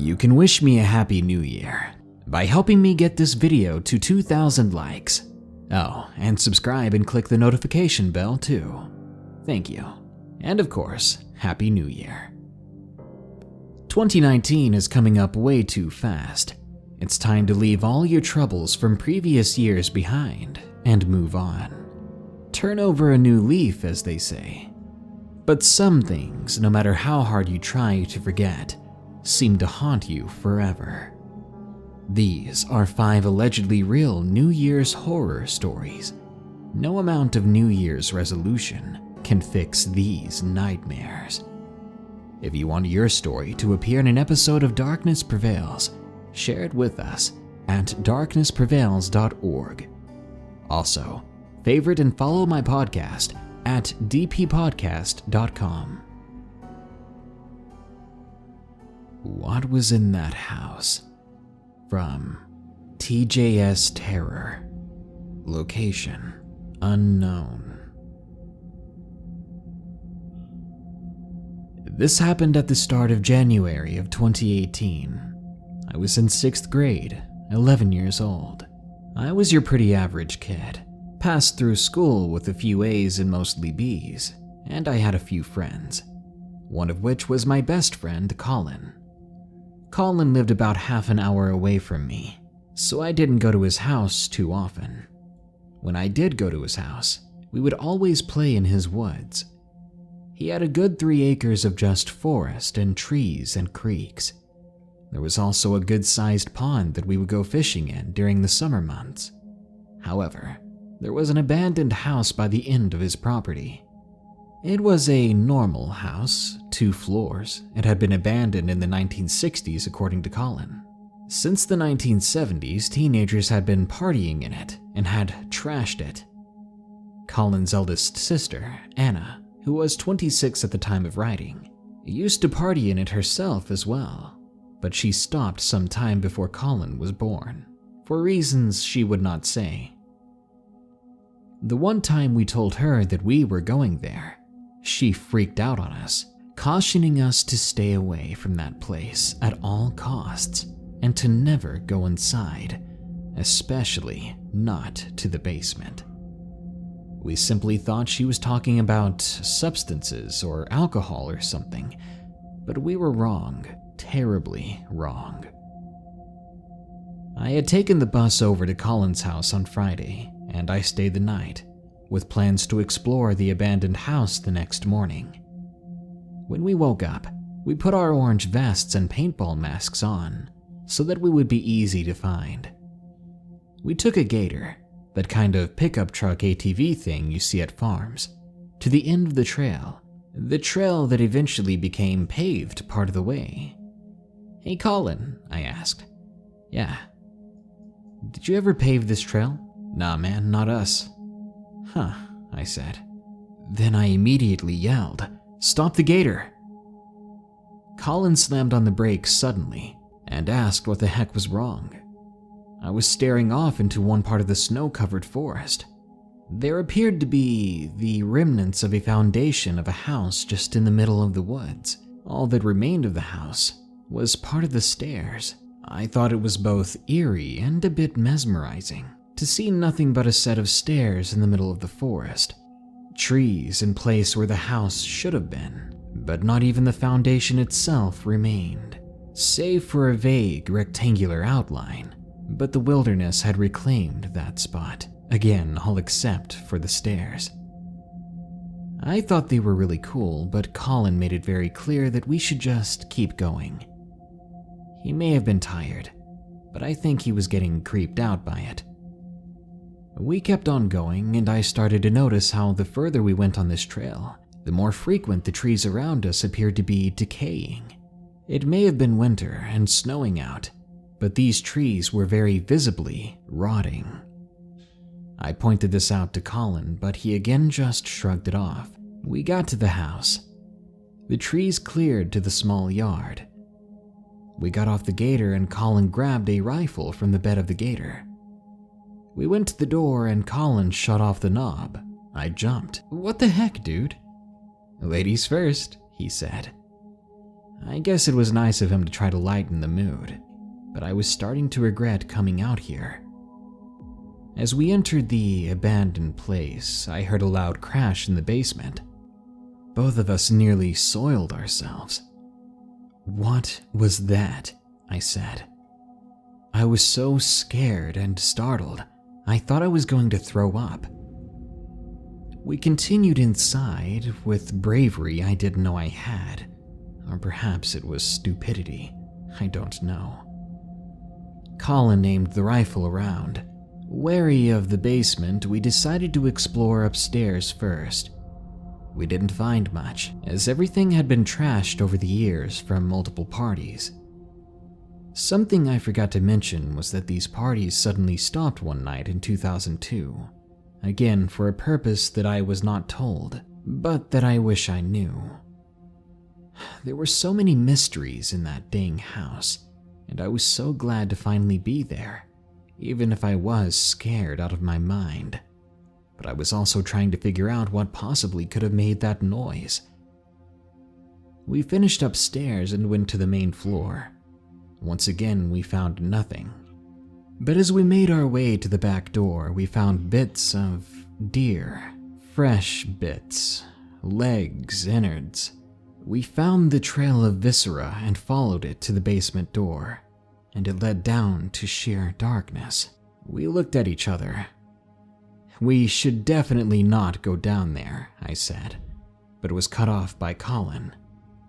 You can wish me a happy new year by helping me get this video to 2,000 likes. Oh, and subscribe and click the notification bell too. Thank you. And of course, Happy New Year. 2019 is coming up way too fast. It's time to leave all your troubles from previous years behind and move on. Turn over a new leaf, as they say. But some things, no matter how hard you try to forget, seem to haunt you forever. These are 5 allegedly real New Year's horror stories. No amount of New Year's resolution can fix these nightmares. If you want your story to appear in an episode of Darkness Prevails, share it with us at darknessprevails.org. Also, favorite and follow my podcast at dppodcast.com. What was in that house? From TJS Terror. Location unknown. This happened at the start of January of 2018. I was in 6th grade, 11 years old. I was your pretty average kid. Passed through school with a few A's and mostly B's, and I had a few friends. One of which was my best friend, Colin. Colin lived about half an hour away from me, so I didn't go to his house too often. When I did go to his house, we would always play in his woods. He had a good 3 acres of just forest and trees and creeks. There was also a good-sized pond that we would go fishing in during the summer months. However, there was an abandoned house by the end of his property. It was a normal house, 2 floors. It had been abandoned in the 1960s, according to Colin. Since the 1970s, teenagers had been partying in it and had trashed it. Colin's eldest sister, Anna, who was 26 at the time of writing, used to party in it herself as well, but she stopped some time before Colin was born, for reasons she would not say. The one time we told her that we were going there, she freaked out on us, cautioning us to stay away from that place at all costs and to never go inside, especially not to the basement. We simply thought she was talking about substances or alcohol or something, but we were wrong, terribly wrong. I had taken the bus over to Colin's house on Friday, and I stayed the night, with plans to explore the abandoned house the next morning. When we woke up, we put our orange vests and paintball masks on, so that we would be easy to find. We took a gator, that kind of pickup truck ATV thing you see at farms, to the end of the trail that eventually became paved part of the way. "Hey Colin," I asked. "Yeah." "Did you ever pave this trail?" "Nah man, not us." "Huh," I said. Then I immediately yelled, "Stop the gator!" Colin slammed on the brakes suddenly and asked what the heck was wrong. I was staring off into one part of the snow-covered forest. There appeared to be the remnants of a foundation of a house just in the middle of the woods. All that remained of the house was part of the stairs. I thought it was both eerie and a bit mesmerizing to see nothing but a set of stairs in the middle of the forest. Trees in place where the house should have been, but not even the foundation itself remained, save for a vague rectangular outline. But the wilderness had reclaimed that spot, again all except for the stairs. I thought they were really cool, but Colin made it very clear that we should just keep going. He may have been tired, but I think he was getting creeped out by it. We kept on going, and I started to notice how the further we went on this trail, the more frequent the trees around us appeared to be decaying. It may have been winter and snowing out, but these trees were very visibly rotting. I pointed this out to Colin, but he again just shrugged it off. We got to the house. The trees cleared to the small yard. We got off the gator and Colin grabbed a rifle from the bed of the gator. We went to the door and Colin shut off the knob. I jumped. "What the heck, dude?" "Ladies first," he said. I guess it was nice of him to try to lighten the mood, but I was starting to regret coming out here. As we entered the abandoned place, I heard a loud crash in the basement. Both of us nearly soiled ourselves. "What was that?" I said. I was so scared and startled, I thought I was going to throw up. We continued inside with bravery I didn't know I had, or perhaps it was stupidity, I don't know. Colin aimed the rifle around. Wary of the basement, we decided to explore upstairs first. We didn't find much, as everything had been trashed over the years from multiple parties. Something I forgot to mention was that these parties suddenly stopped one night in 2002, again for a purpose that I was not told, but that I wish I knew. There were so many mysteries in that dang house, and I was so glad to finally be there, even if I was scared out of my mind. But I was also trying to figure out what possibly could have made that noise. We finished upstairs and went to the main floor. Once again, we found nothing. But as we made our way to the back door, we found bits of deer, fresh bits, legs, innards. We found the trail of viscera and followed it to the basement door, and it led down to sheer darkness. We looked at each other. "We should definitely not go down there," I said, but was cut off by Colin.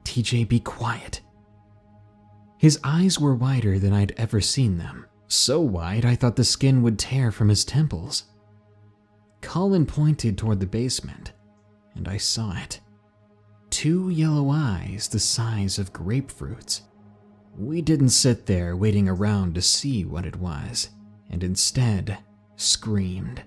"TJ, be quiet." His eyes were wider than I'd ever seen them, so wide I thought the skin would tear from his temples. Colin pointed toward the basement, and I saw it. 2 yellow eyes the size of grapefruits. We didn't sit there waiting around to see what it was, and instead screamed.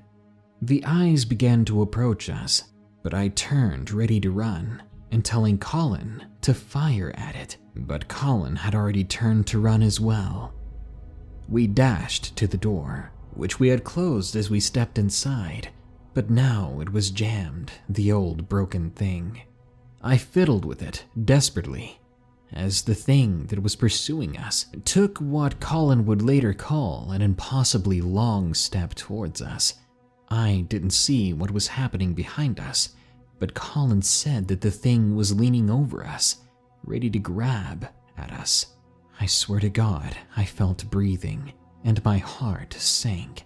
The eyes began to approach us, but I turned ready to run and telling Colin to fire at it, but Colin had already turned to run as well. We dashed to the door, which we had closed as we stepped inside, but now it was jammed, the old broken thing. I fiddled with it desperately, as the thing that was pursuing us took what Colin would later call an impossibly long step towards us. I didn't see what was happening behind us, but Colin said that the thing was leaning over us, ready to grab at us. I swear to God, I felt breathing, and my heart sank.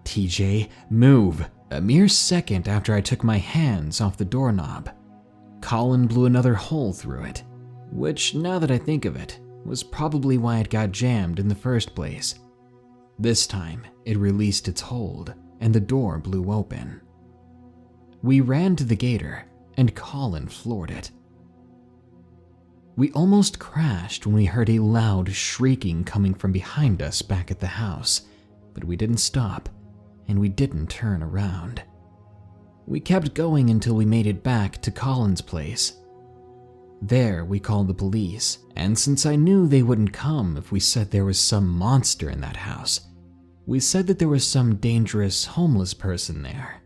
"TJ, move!" A mere second after I took my hands off the doorknob, Colin blew another hole through it, which, now that I think of it, was probably why it got jammed in the first place. This time, it released its hold, and the door blew open. We ran to the gator, and Colin floored it. We almost crashed when we heard a loud shrieking coming from behind us back at the house, but we didn't stop, and we didn't turn around. We kept going until we made it back to Colin's place. There, we called the police, and since I knew they wouldn't come if we said there was some monster in that house, we said that there was some dangerous homeless person there.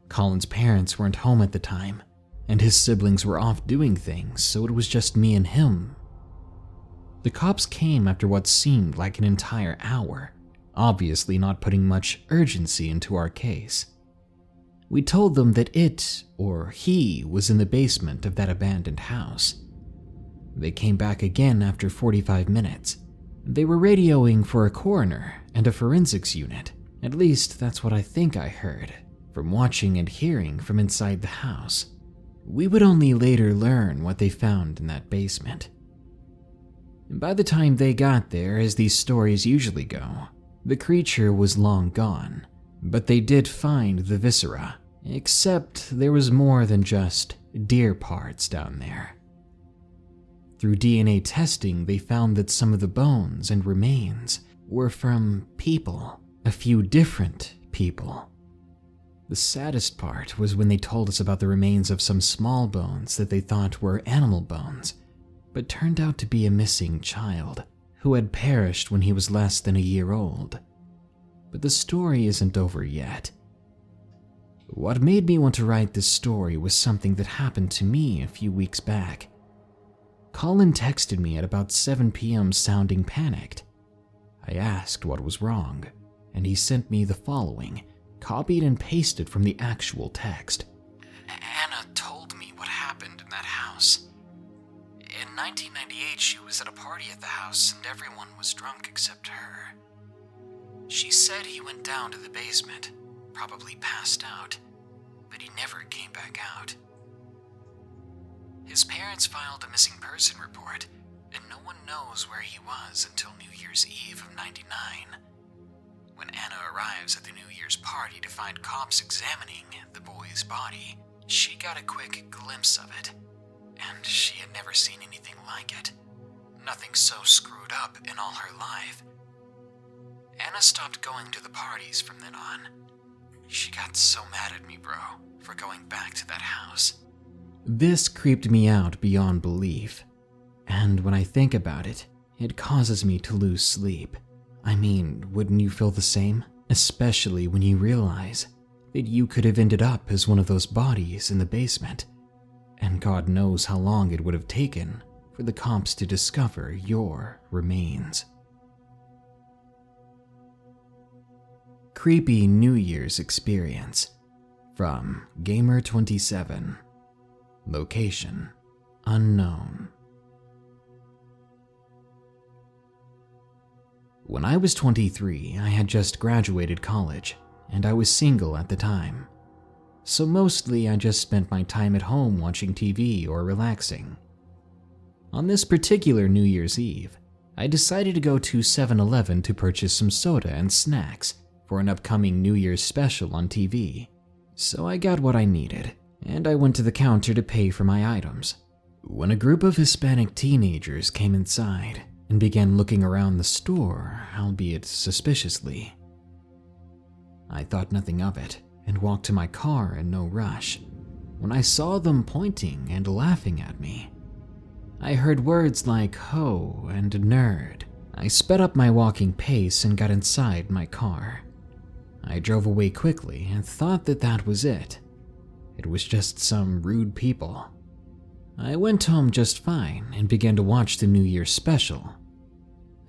Colin's parents weren't home at the time, and his siblings were off doing things, so it was just me and him. The cops came after what seemed like an entire hour, obviously not putting much urgency into our case. We told them that it, or he, was in the basement of that abandoned house. They came back again after 45 minutes. They were radioing for a coroner and a forensics unit. At least that's what I think I heard, from watching and hearing from inside the house. We would only later learn what they found in that basement. And by the time they got there, as these stories usually go, the creature was long gone, but they did find the viscera, except there was more than just deer parts down there. Through DNA testing, they found that some of the bones and remains were from people, a few different people. The saddest part was when they told us about the remains of some small bones that they thought were animal bones, but turned out to be a missing child who had perished when he was less than a year old. But the story isn't over yet. What made me want to write this story was something that happened to me a few weeks back. Colin texted me at about 7 p.m. sounding panicked. I asked what was wrong, and he sent me the following, copied and pasted from the actual text. Anna told me what happened in that house. In 1998, she was at a party at the house and everyone was drunk except her. She said he went down to the basement, probably passed out, but he never came back out. His parents filed a missing person report, and no one knows where he was until New Year's Eve of '99. When Anna arrives at the New Year's party to find cops examining the boy's body, she got a quick glimpse of it, and she had never seen anything like it. Nothing so screwed up in all her life. Anna stopped going to the parties from then on. She got so mad at me, bro, for going back to that house. This creeped me out beyond belief, and when I think about it, it causes me to lose sleep. I mean, wouldn't you feel the same? Especially when you realize that you could have ended up as one of those bodies in the basement, and God knows how long it would have taken for the cops to discover your remains. Creepy New Year's experience from Gamer27. Location unknown. When I was 23, I had just graduated college, and I was single at the time. So mostly I just spent my time at home watching TV or relaxing. On this particular New Year's Eve, I decided to go to 7-Eleven to purchase some soda and snacks for an upcoming New Year's special on TV. So I got what I needed, and I went to the counter to pay for my items, when a group of Hispanic teenagers came inside and began looking around the store, albeit suspiciously. I thought nothing of it and walked to my car in no rush when I saw them pointing and laughing at me. I heard words like ho and nerd. I sped up my walking pace and got inside my car. I drove away quickly and thought that was it. It was just some rude people. I went home just fine and began to watch the New Year's special.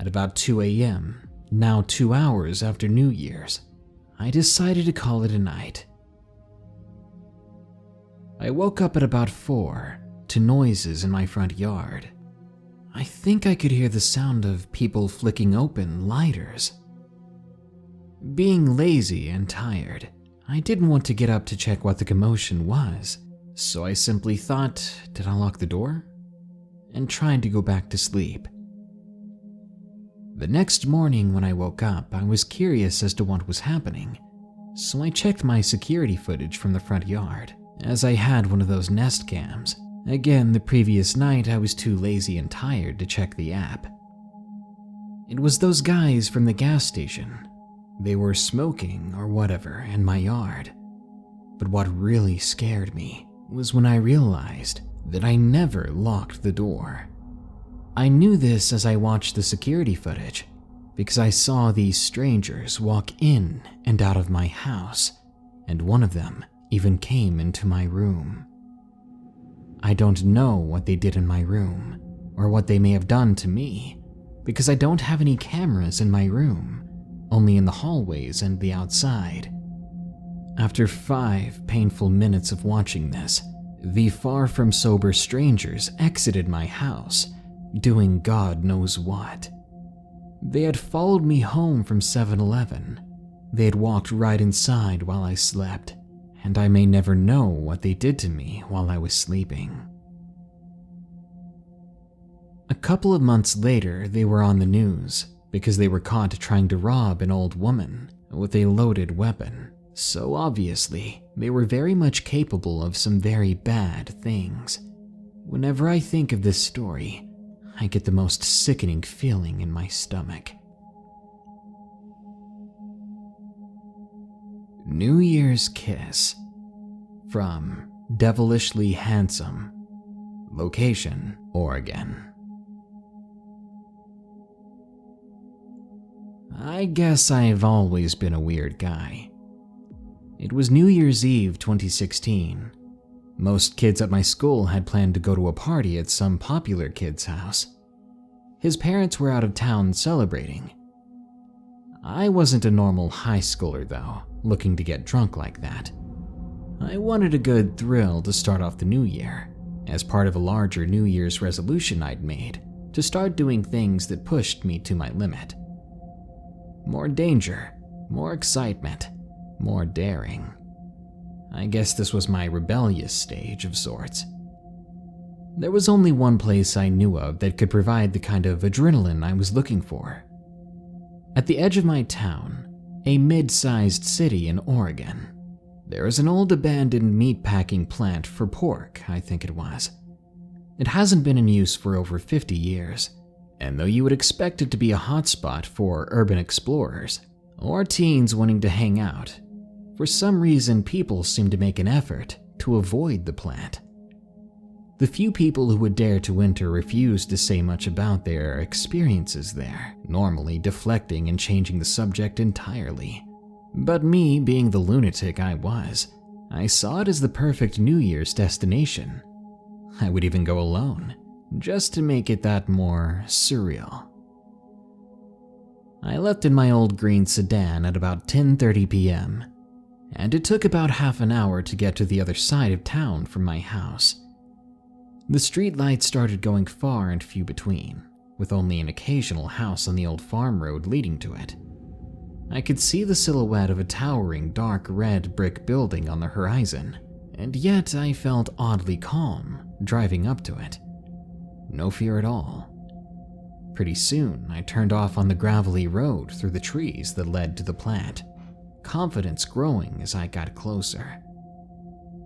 At about 2 a.m., now 2 hours after New Year's, I decided to call it a night. I woke up at about 4 to noises in my front yard. I think I could hear the sound of people flicking open lighters. Being lazy and tired, I didn't want to get up to check what the commotion was, so I simply thought, did I lock the door? And tried to go back to sleep. The next morning when I woke up, I was curious as to what was happening, so I checked my security footage from the front yard, as I had one of those Nest cams. Again, the previous night I was too lazy and tired to check the app. It was those guys from the gas station. They were smoking or whatever in my yard. But what really scared me was when I realized that I never locked the door. I knew this as I watched the security footage because I saw these strangers walk in and out of my house, and one of them even came into my room. I don't know what they did in my room or what they may have done to me because I don't have any cameras in my room, only in the hallways and the outside. After 5 painful minutes of watching this, the far from sober strangers exited my house, doing God knows what. They had followed me home from 7-Eleven. They had walked right inside while I slept, and I may never know what they did to me while I was sleeping. A couple of months later, they were on the news because they were caught trying to rob an old woman with a loaded weapon. So obviously, they were very much capable of some very bad things. Whenever I think of this story, I get the most sickening feeling in my stomach. New Year's Kiss from Devilishly Handsome. Location, Oregon. I guess I've always been a weird guy. It was New Year's Eve 2016. Most kids at my school had planned to go to a party at some popular kid's house. His parents were out of town celebrating. I wasn't a normal high schooler though, looking to get drunk like that. I wanted a good thrill to start off the new year, as part of a larger New Year's resolution I'd made to start doing things that pushed me to my limit. More danger, more excitement, more daring. I guess this was my rebellious stage of sorts. There was only one place I knew of that could provide the kind of adrenaline I was looking for. At the edge of my town, a mid-sized city in Oregon, there is an old abandoned meatpacking plant for pork, I think it was. It hasn't been in use for over 50 years, and though you would expect it to be a hotspot for urban explorers or teens wanting to hang out, for some reason people seem to make an effort to avoid the plant. The few people who would dare to enter refused to say much about their experiences there, normally deflecting and changing the subject entirely. But me, being the lunatic I was, I saw it as the perfect New Year's destination. I would even go alone, just to make it that more surreal. I left in my old green sedan at about 10:30 p.m., and it took about half an hour to get to the other side of town from my house. The street lights started going far and few between, with only an occasional house on the old farm road leading to it. I could see the silhouette of a towering dark red brick building on the horizon, and yet I felt oddly calm driving up to it. No fear at all. Pretty soon, I turned off on the gravelly road through the trees that led to the plant, confidence growing as I got closer.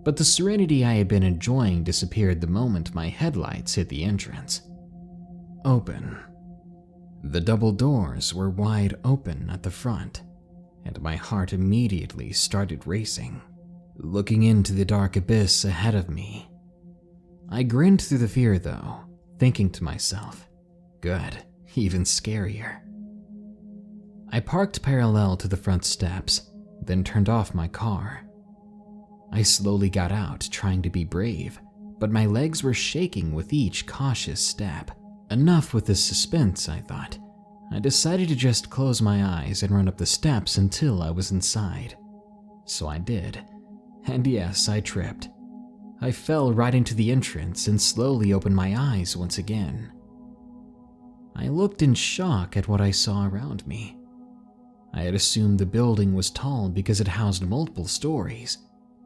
But the serenity I had been enjoying disappeared the moment my headlights hit the entrance. Open. The double doors were wide open at the front, and my heart immediately started racing, looking into the dark abyss ahead of me. I grinned through the fear though, thinking to myself, good, even scarier. I parked parallel to the front steps, then turned off my car. I slowly got out, trying to be brave, but my legs were shaking with each cautious step. Enough with this suspense, I thought. I decided to just close my eyes and run up the steps until I was inside. So I did. And yes, I tripped. I fell right into the entrance and slowly opened my eyes once again. I looked in shock at what I saw around me. I had assumed the building was tall because it housed multiple stories,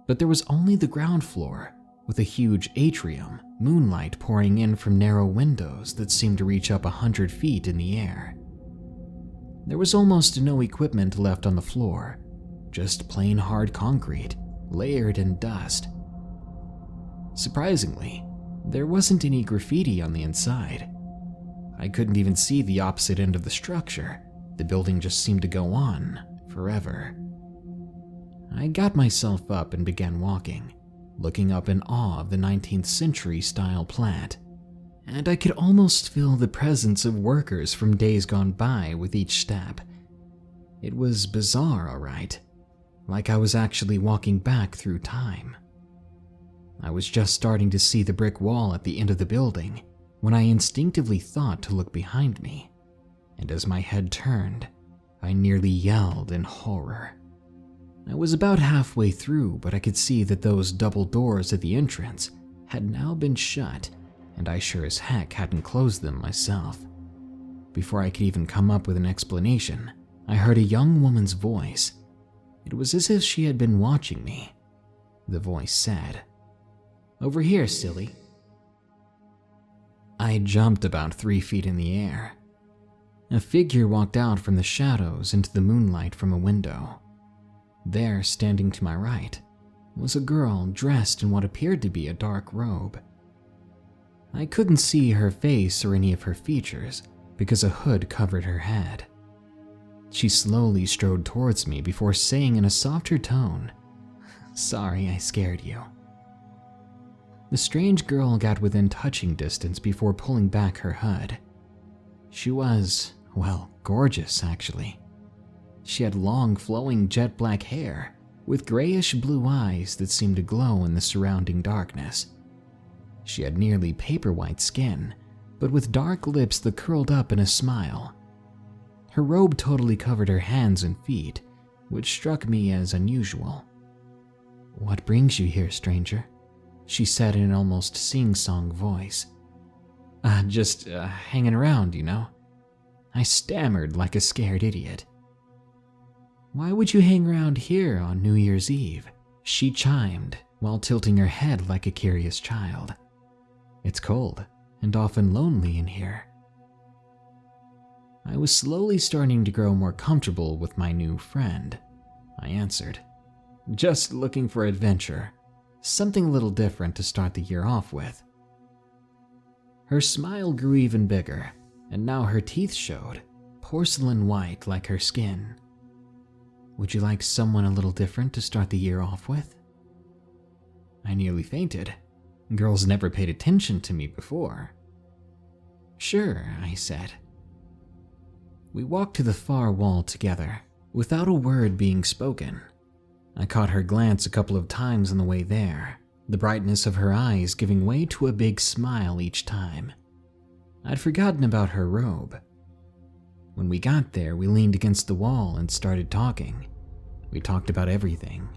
but there was only the ground floor, with a huge atrium, moonlight pouring in from narrow windows that seemed to reach up 100 feet in the air. There was almost no equipment left on the floor, just plain hard concrete, layered in dust. Surprisingly, there wasn't any graffiti on the inside. I couldn't even see the opposite end of the structure. The building just seemed to go on forever. I got myself up and began walking, looking up in awe of the 19th century style plant, and I could almost feel the presence of workers from days gone by with each step. It was bizarre, all right, like I was actually walking back through time. I was just starting to see the brick wall at the end of the building when I instinctively thought to look behind me, and as my head turned, I nearly yelled in horror. I was about halfway through, but I could see that those double doors at the entrance had now been shut, and I sure as heck hadn't closed them myself. Before I could even come up with an explanation, I heard a young woman's voice. It was as if she had been watching me. The voice said, "Over here, silly." I jumped about 3 feet in the air. A figure walked out from the shadows into the moonlight from a window. There, standing to my right, was a girl dressed in what appeared to be a dark robe. I couldn't see her face or any of her features because a hood covered her head. She slowly strode towards me before saying in a softer tone, "Sorry I scared you." The strange girl got within touching distance before pulling back her hood. She was, well, gorgeous actually. She had long, flowing jet black hair, with grayish blue eyes that seemed to glow in the surrounding darkness. She had nearly paper-white skin, but with dark lips that curled up in a smile. Her robe totally covered her hands and feet, which struck me as unusual. "What brings you here, stranger?" she said in an almost sing-song voice. Just hanging around, you know." I stammered like a scared idiot. "Why would you hang around here on New Year's Eve?" she chimed while tilting her head like a curious child. "It's cold and often lonely in here." I was slowly starting to grow more comfortable with my new friend. I answered, "Just looking for adventure, something a little different to start the year off with." Her smile grew even bigger, and now her teeth showed, porcelain white like her skin. "Would you like someone a little different to start the year off with?" I nearly fainted. Girls never paid attention to me before. "Sure," I said. We walked to the far wall together, without a word being spoken. I caught her glance a couple of times on the way there, the brightness of her eyes giving way to a big smile each time. I'd forgotten about her robe. When we got there, we leaned against the wall and started talking. We talked about everything: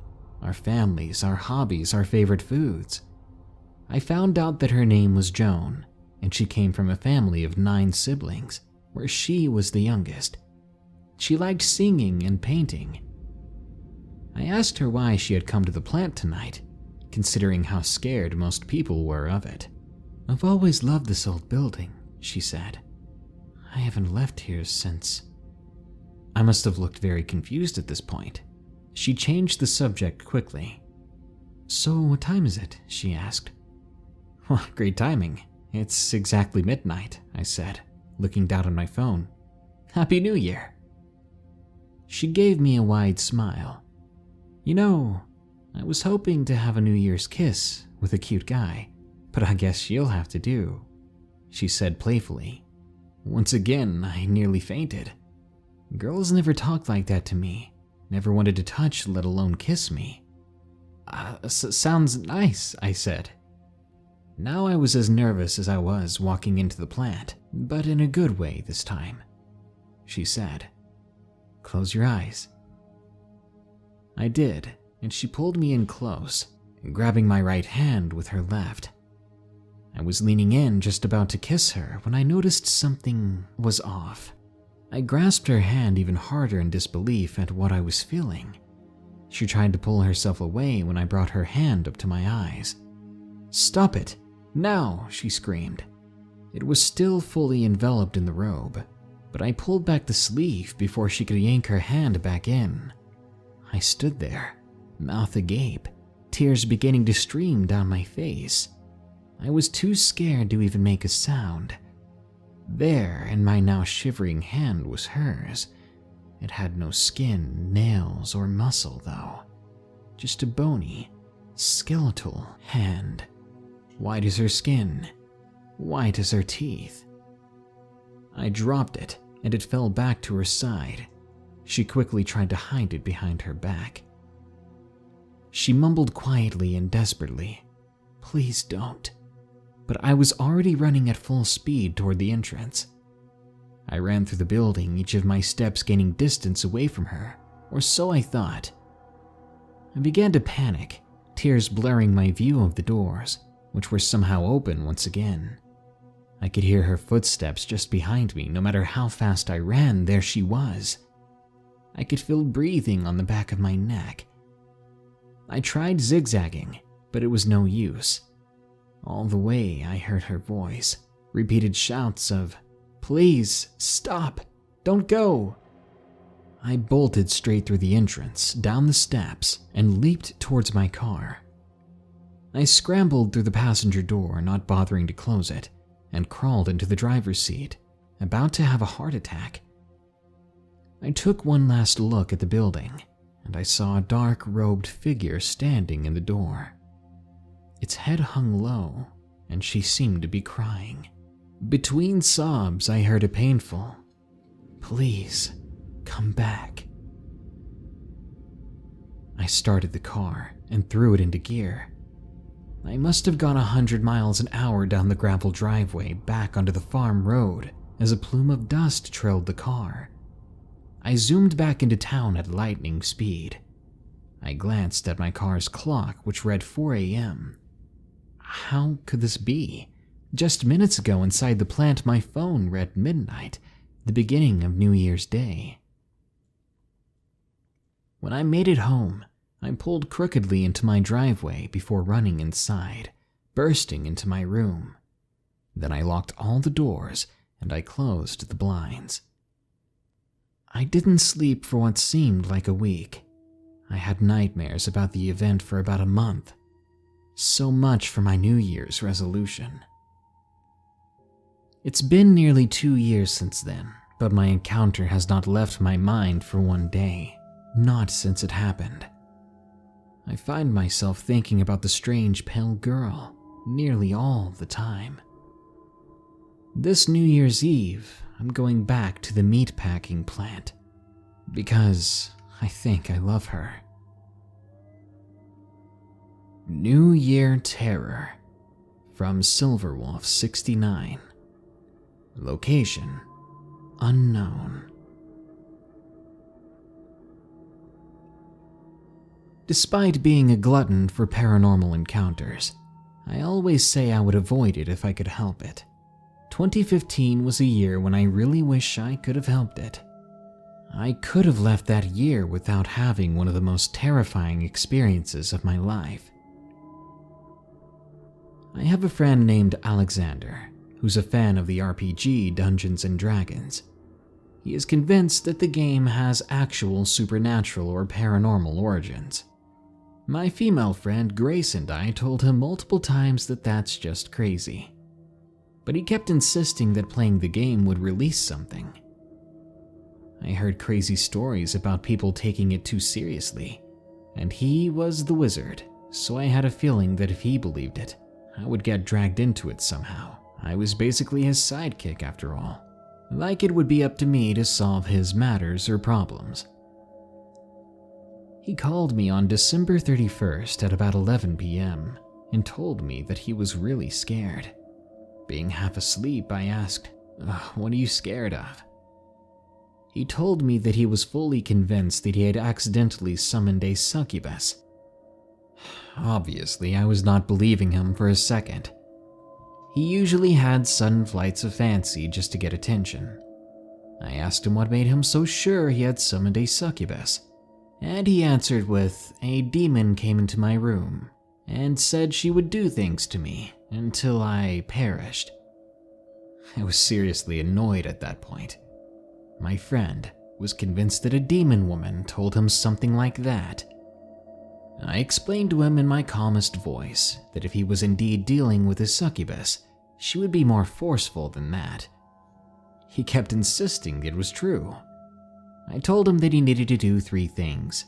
our families, our hobbies, our favorite foods. I found out that her name was Joan, and she came from a family of 9 siblings, where she was the youngest. She liked singing and painting. I asked her why she had come to the plant tonight, considering how scared most people were of it. "I've always loved this old building," she said. "I haven't left here since..." I must have looked very confused at this point. She changed the subject quickly. "So what time is it?" she asked. "Well, great timing. It's exactly midnight," I said, looking down on my phone. "Happy New Year." She gave me a wide smile. "You know, I was hoping to have a New Year's kiss with a cute guy, but I guess you'll have to do," she said playfully. Once again, I nearly fainted. Girls never talked like that to me, never wanted to touch, let alone kiss me. Sounds nice," I said. Now I was as nervous as I was walking into the plant, but in a good way this time. She said, "Close your eyes." I did, and she pulled me in close, grabbing my right hand with her left. I was leaning in, just about to kiss her, when I noticed something was off. I grasped her hand even harder in disbelief at what I was feeling. She tried to pull herself away when I brought her hand up to my eyes. "Stop it! Now!" she screamed. It was still fully enveloped in the robe, but I pulled back the sleeve before she could yank her hand back in. I stood there, mouth agape, tears beginning to stream down my face. I was too scared to even make a sound. There, in my now shivering hand, was hers. It had no skin, nails, or muscle, though. Just a bony, skeletal hand. White as her skin, white as her teeth. I dropped it, and it fell back to her side. She quickly tried to hide it behind her back. She mumbled quietly and desperately, "Please don't." But I was already running at full speed toward the entrance. I ran through the building, each of my steps gaining distance away from her, or so I thought. I began to panic, tears blurring my view of the doors, which were somehow open once again. I could hear her footsteps just behind me. No matter how fast I ran, there she was. I could feel breathing on the back of my neck. I tried zigzagging, but it was no use. All the way I heard her voice, repeated shouts of, "Please, stop, don't go." I bolted straight through the entrance, down the steps, and leaped towards my car. I scrambled through the passenger door, not bothering to close it, and crawled into the driver's seat, about to have a heart attack. I took one last look at the building, and I saw a dark-robed figure standing in the door. Its head hung low, and she seemed to be crying. Between sobs, I heard a painful, "Please, come back." I started the car and threw it into gear. I must have gone 100 miles an hour down the gravel driveway back onto the farm road as a plume of dust trailed the car. I zoomed back into town at lightning speed. I glanced at my car's clock, which read 4 a.m. How could this be? Just minutes ago inside the plant, my phone read midnight, the beginning of New Year's Day. When I made it home, I pulled crookedly into my driveway before running inside, bursting into my room. Then I locked all the doors and I closed the blinds. I didn't sleep for what seemed like a week. I had nightmares about the event for about a month. So much for my New Year's resolution. It's been nearly 2 years since then, but my encounter has not left my mind for one day, not since it happened. I find myself thinking about the strange pale girl nearly all the time. This New Year's Eve, I'm going back to the meatpacking plant because I think I love her. New Year Terror from Silverwolf 69. Location unknown. Despite being a glutton for paranormal encounters, I always say I would avoid it if I could help it. 2015 was a year when I really wish I could have helped it. I could have left that year without having one of the most terrifying experiences of my life. I have a friend named Alexander, who's a fan of the RPG Dungeons & Dragons. He is convinced that the game has actual supernatural or paranormal origins. My female friend Grace and I told him multiple times that that's just crazy. But he kept insisting that playing the game would release something. I heard crazy stories about people taking it too seriously, and he was the wizard, so I had a feeling that if he believed it, I would get dragged into it somehow. I was basically his sidekick after all. Like it would be up to me to solve his matters or problems. He called me on December 31st at about 11 p.m. and told me that he was really scared. Being half asleep, I asked, "What are you scared of?" He told me that he was fully convinced that he had accidentally summoned a succubus. Obviously, I was not believing him for a second. He usually had sudden flights of fancy just to get attention. I asked him what made him so sure he had summoned a succubus, and he answered with, "A demon came into my room and said she would do things to me until I perished." I was seriously annoyed at that point. My friend was convinced that a demon woman told him something like that. I explained to him in my calmest voice that if he was indeed dealing with a succubus, she would be more forceful than that. He kept insisting it was true. I told him that he needed to do 3 things: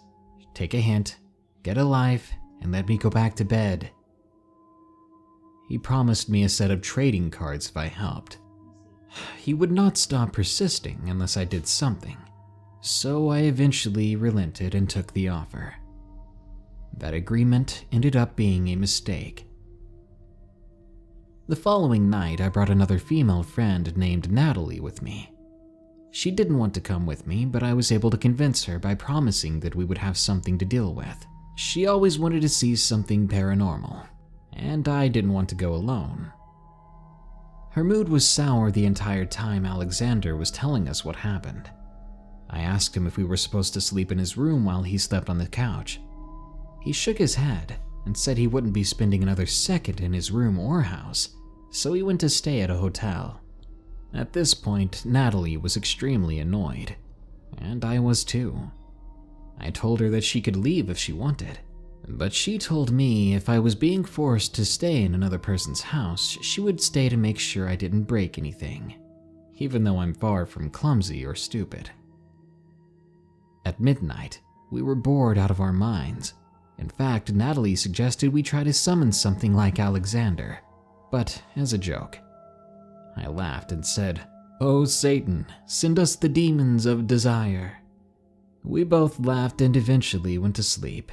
take a hint, get a life, and let me go back to bed. He promised me a set of trading cards if I helped. He would not stop persisting unless I did something, so I eventually relented and took the offer. That agreement ended up being a mistake. The following night, I brought another female friend named Natalie with me. She didn't want to come with me, but I was able to convince her by promising that we would have something to deal with. She always wanted to see something paranormal, and I didn't want to go alone. Her mood was sour the entire time Alexander was telling us what happened. I asked him if we were supposed to sleep in his room while he slept on the couch. He shook his head and said he wouldn't be spending another second in his room or house, so he went to stay at a hotel. At this point, Natalie was extremely annoyed, and I was too. I told her that she could leave if she wanted, but she told me if I was being forced to stay in another person's house, she would stay to make sure I didn't break anything, even though I'm far from clumsy or stupid. At midnight, we were bored out of our minds. In fact, Natalie suggested we try to summon something like Alexander, but as a joke. I laughed and said, "Oh Satan, send us the demons of desire." We both laughed and eventually went to sleep,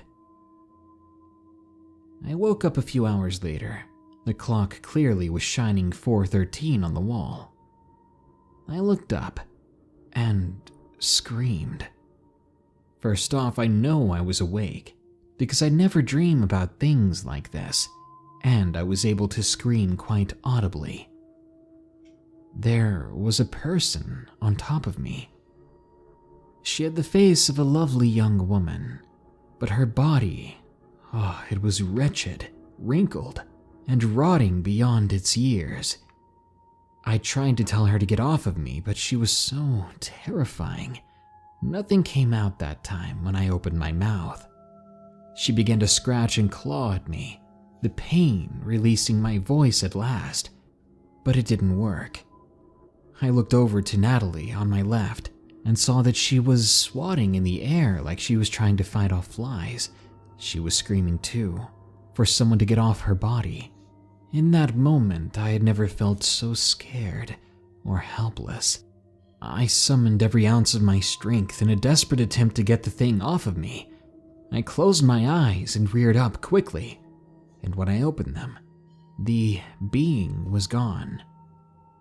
I woke up a few hours later. The clock clearly was shining 4:13 on the wall. I looked up and screamed. First off, I know I was awake because I never dream about things like this, and I was able to scream quite audibly. There was a person on top of me. She had the face of a lovely young woman, but her body, it was wretched, wrinkled, and rotting beyond its years. I tried to tell her to get off of me, but she was so terrifying. Nothing came out that time when I opened my mouth. She began to scratch and claw at me, the pain releasing my voice at last, but it didn't work. I looked over to Natalie on my left and saw that she was swatting in the air like she was trying to fight off flies. She was screaming too, for someone to get off her body. In that moment, I had never felt so scared or helpless. I summoned every ounce of my strength in a desperate attempt to get the thing off of me. I closed my eyes and reared up quickly, and when I opened them, the being was gone.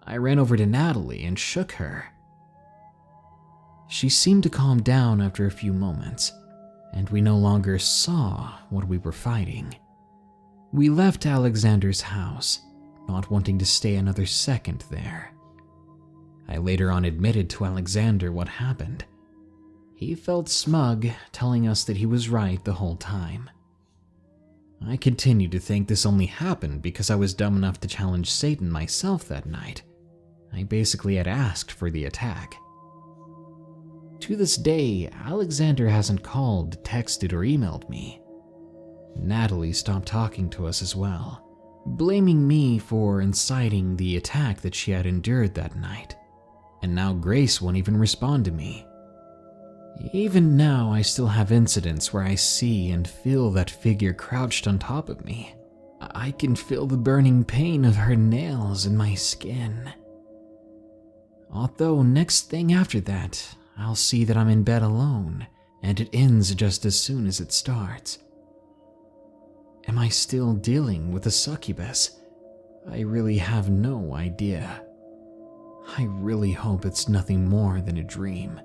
I ran over to Natalie and shook her. She seemed to calm down after a few moments, and we no longer saw what we were fighting. We left Alexander's house, not wanting to stay another second there. I later on admitted to Alexander what happened. He felt smug, telling us that he was right the whole time. I continued to think this only happened because I was dumb enough to challenge Satan myself that night. I basically had asked for the attack. To this day, Alexander hasn't called, texted, or emailed me. Natalie stopped talking to us as well, blaming me for inciting the attack that she had endured that night. And now Grace won't even respond to me. Even now, I still have incidents where I see and feel that figure crouched on top of me. I can feel the burning pain of her nails in my skin. Although next thing after that, I'll see that I'm in bed alone, and it ends just as soon as it starts. Am I still dealing with a succubus? I really have no idea. I really hope it's nothing more than a dream,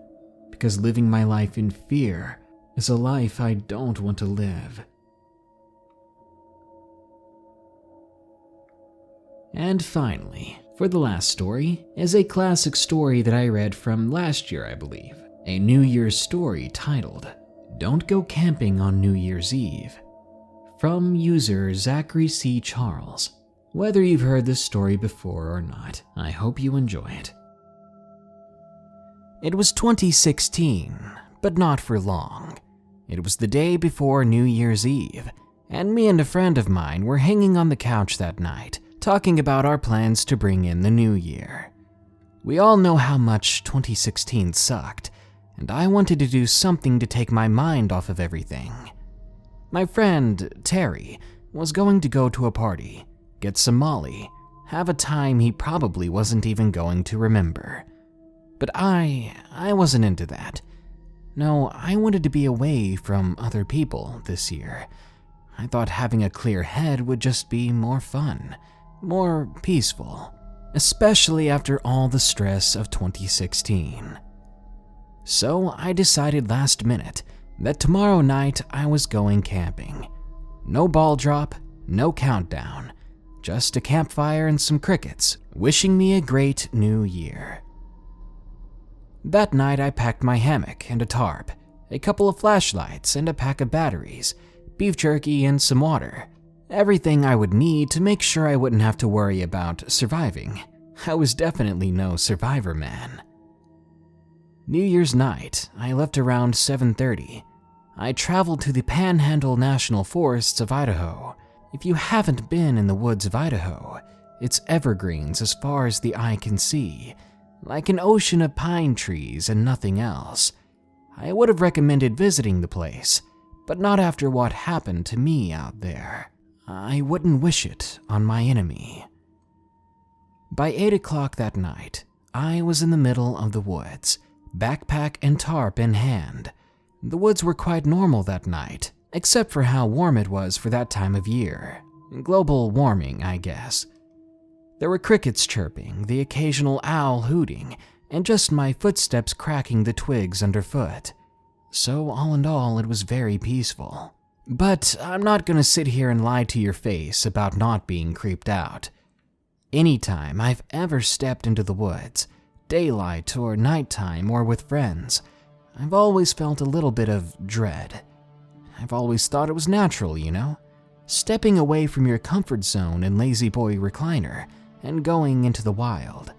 because living my life in fear is a life I don't want to live. And finally, for the last story, is a classic story that I read from last year, I believe. A New Year's story titled, Don't Go Camping on New Year's Eve, from user Zachary C. Charles. Whether you've heard this story before or not, I hope you enjoy it. It was 2016, but not for long. It was the day before New Year's Eve, and me and a friend of mine were hanging on the couch that night, talking about our plans to bring in the new year. We all know how much 2016 sucked, and I wanted to do something to take my mind off of everything. My friend, Terry, was going to go to a party, get some Molly, have a time he probably wasn't even going to remember. But I wasn't into that. No, I wanted to be away from other people this year. I thought having a clear head would just be more fun, more peaceful, especially after all the stress of 2016. So I decided last minute that tomorrow night I was going camping. No ball drop, no countdown, just a campfire and some crickets wishing me a great new year. That night I packed my hammock and a tarp, a couple of flashlights and a pack of batteries, beef jerky and some water. Everything I would need to make sure I wouldn't have to worry about surviving. I was definitely no survivor man. New Year's night, I left around 7:30. I traveled to the Panhandle National Forests of Idaho. If you haven't been in the woods of Idaho, it's evergreens as far as the eye can see, like an ocean of pine trees and nothing else. I would have recommended visiting the place, but not after what happened to me out there. I wouldn't wish it on my enemy. By 8 o'clock that night, I was in the middle of the woods, backpack and tarp in hand. The woods were quite normal that night, except for how warm it was for that time of year. Global warming, I guess. There were crickets chirping, the occasional owl hooting, and just my footsteps cracking the twigs underfoot. So all in all, it was very peaceful. But I'm not gonna sit here and lie to your face about not being creeped out. Anytime I've ever stepped into the woods, daylight or nighttime or with friends, I've always felt a little bit of dread. I've always thought it was natural, you know? Stepping away from your comfort zone and lazy boy recliner and going into the wild.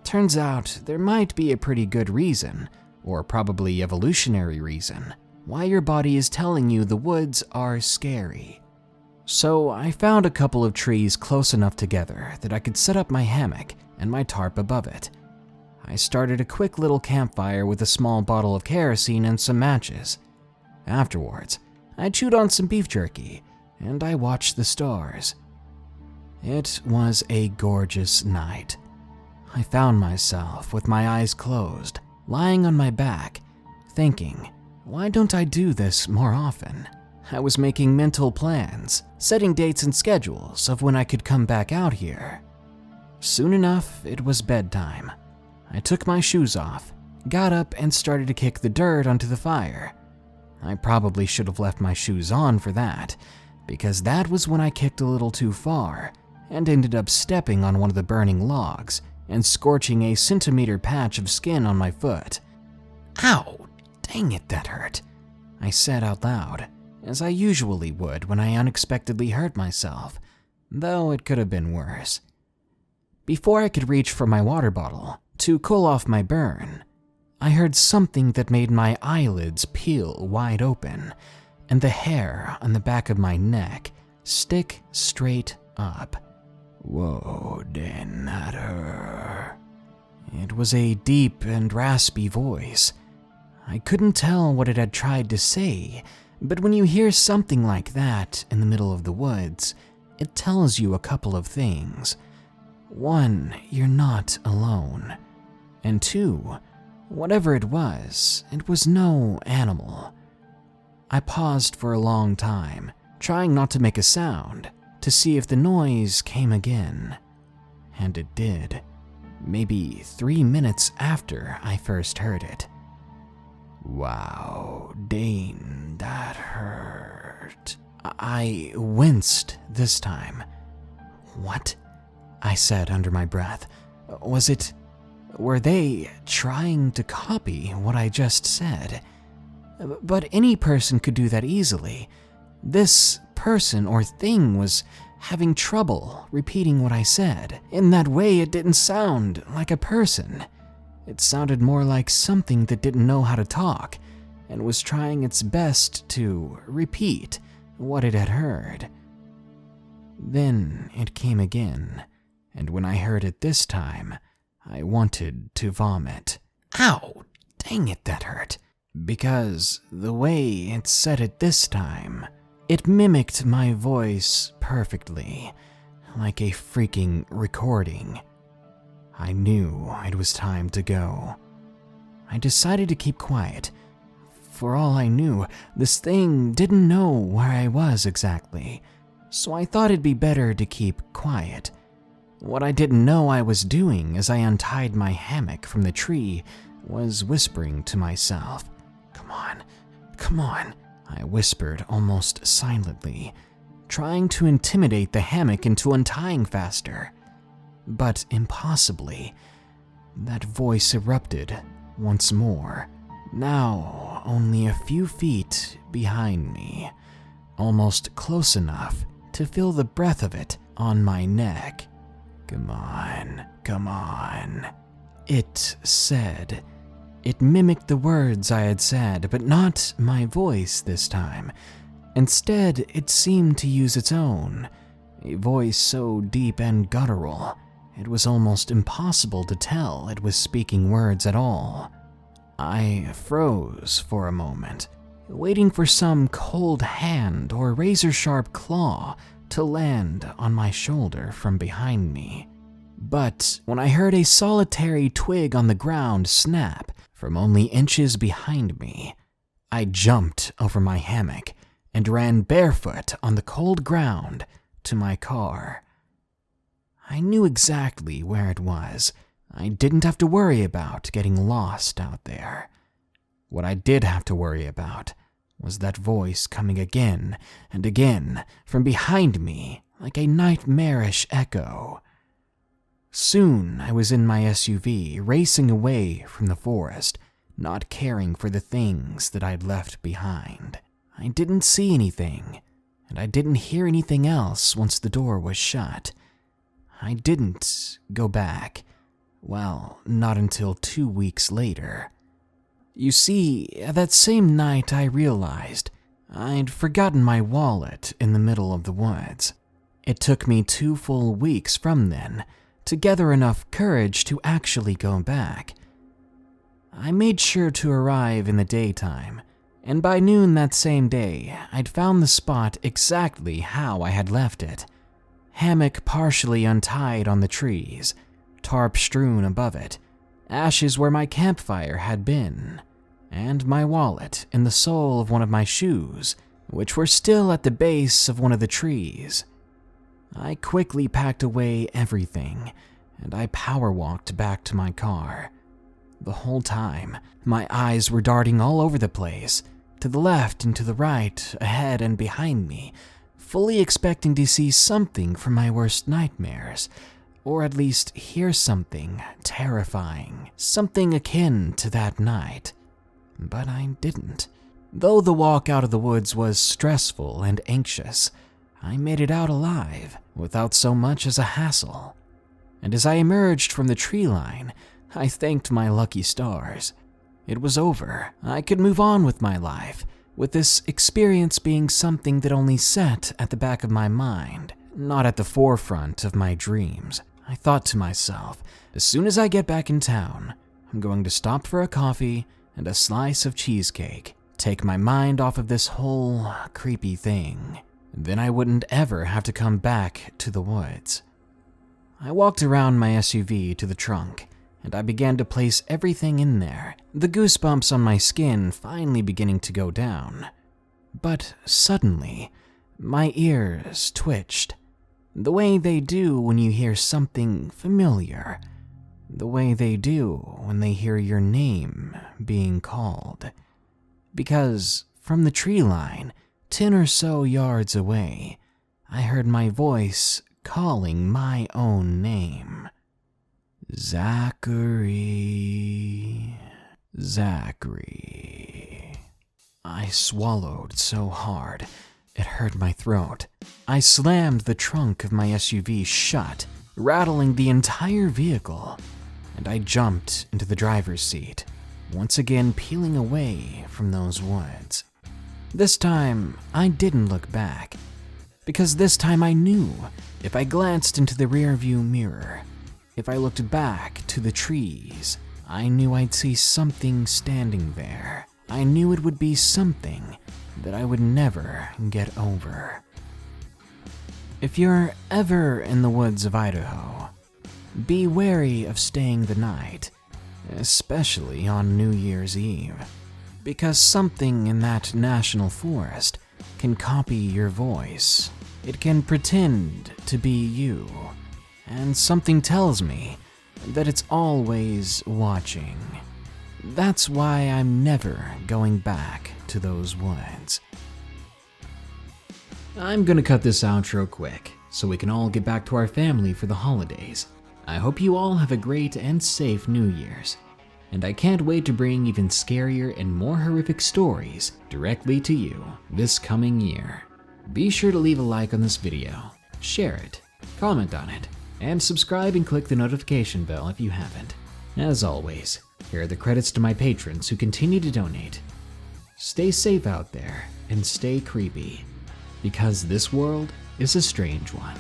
Turns out there might be a pretty good reason, or probably evolutionary reason, why your body is telling you the woods are scary. So I found a couple of trees close enough together that I could set up my hammock and my tarp above it. I started a quick little campfire with a small bottle of kerosene and some matches. Afterwards, I chewed on some beef jerky and I watched the stars. It was a gorgeous night. I found myself with my eyes closed, lying on my back, thinking, why don't I do this more often? I was making mental plans, setting dates and schedules of when I could come back out here. Soon enough, it was bedtime. I took my shoes off, got up and started to kick the dirt onto the fire. I probably should have left my shoes on for that, because that was when I kicked a little too far and ended up stepping on one of the burning logs and scorching a centimeter patch of skin on my foot. Ow, dang it, that hurt, I said out loud, as I usually would when I unexpectedly hurt myself, though it could have been worse. Before I could reach for my water bottle to cool off my burn, I heard something that made my eyelids peel wide open and the hair on the back of my neck stick straight up. Whoa, didn't that hurt? It was a deep and raspy voice. I couldn't tell what it had tried to say, but when you hear something like that in the middle of the woods, it tells you a couple of things. One, you're not alone. And two, whatever it was no animal. I paused for a long time, trying not to make a sound, to see if the noise came again. And it did, maybe 3 minutes after I first heard it. Wow, dang, that hurt. I winced this time. What? I said under my breath. Were they trying to copy what I just said? But any person could do that easily. This person or thing was having trouble repeating what I said. In that way, it didn't sound like a person. It sounded more like something that didn't know how to talk and was trying its best to repeat what it had heard. Then it came again, and when I heard it this time, I wanted to vomit. Ow! Dang it, that hurt. Because the way it said it this time, it mimicked my voice perfectly, like a freaking recording. I knew it was time to go. I decided to keep quiet. For all I knew, this thing didn't know where I was exactly, so I thought it'd be better to keep quiet. What I didn't know I was doing as I untied my hammock from the tree was whispering to myself. Come on, I whispered almost silently, trying to intimidate the hammock into untying faster. But impossibly, that voice erupted once more, now only a few feet behind me, almost close enough to feel the breath of it on my neck. Come on, it said. It mimicked the words I had said, but not my voice this time. Instead, it seemed to use its own, a voice so deep and guttural, it was almost impossible to tell it was speaking words at all. I froze for a moment, waiting for some cold hand or razor-sharp claw to land on my shoulder from behind me. But when I heard a solitary twig on the ground snap from only inches behind me, I jumped over my hammock and ran barefoot on the cold ground to my car. I knew exactly where it was. I didn't have to worry about getting lost out there. What I did have to worry about was that voice coming again and again from behind me like a nightmarish echo. Soon I was in my SUV, racing away from the forest, not caring for the things that I'd left behind. I didn't see anything, and I didn't hear anything else once the door was shut. I didn't go back. Well, not until 2 weeks later. You see, that same night I realized I'd forgotten my wallet in the middle of the woods. It took me 2 full weeks from then to gather enough courage to actually go back. I made sure to arrive in the daytime, and by noon that same day, I'd found the spot exactly how I had left it. Hammock partially untied on the trees, tarp strewn above it, ashes where my campfire had been, and my wallet in the sole of one of my shoes, which were still at the base of one of the trees. I quickly packed away everything, and I power-walked back to my car. The whole time, my eyes were darting all over the place, to the left and to the right, ahead and behind me, fully expecting to see something from my worst nightmares, or at least hear something terrifying, something akin to that night. But I didn't. Though the walk out of the woods was stressful and anxious, I made it out alive, without so much as a hassle. And as I emerged from the tree line, I thanked my lucky stars. It was over. I could move on with my life, with this experience being something that only sat at the back of my mind, not at the forefront of my dreams. I thought to myself, as soon as I get back in town, I'm going to stop for a coffee and a slice of cheesecake, take my mind off of this whole creepy thing. Then I wouldn't ever have to come back to the woods. I walked around my SUV to the trunk, and I began to place everything in there, the goosebumps on my skin finally beginning to go down. But suddenly, my ears twitched, the way they do when you hear something familiar, the way they do when they hear your name being called. Because from the tree line, 10 or so yards away, I heard my voice calling my own name. Zachary. Zachary. I swallowed so hard, it hurt my throat. I slammed the trunk of my SUV shut, rattling the entire vehicle, and I jumped into the driver's seat, once again peeling away from those woods. This time, I didn't look back, because this time I knew if I glanced into the rearview mirror, if I looked back to the trees, I knew I'd see something standing there. I knew it would be something that I would never get over. If you're ever in the woods of Idaho, be wary of staying the night, especially on New Year's Eve, because something in that national forest can copy your voice. It can pretend to be you, and something tells me that it's always watching. That's why I'm never going back to those woods. I'm gonna cut this outro quick, so we can all get back to our family for the holidays. I hope you all have a great and safe New Year's, and I can't wait to bring even scarier and more horrific stories directly to you this coming year. Be sure to leave a like on this video, share it, comment on it, and subscribe and click the notification bell if you haven't. As always, here are the credits to my patrons who continue to donate. Stay safe out there and stay creepy, because this world is a strange one.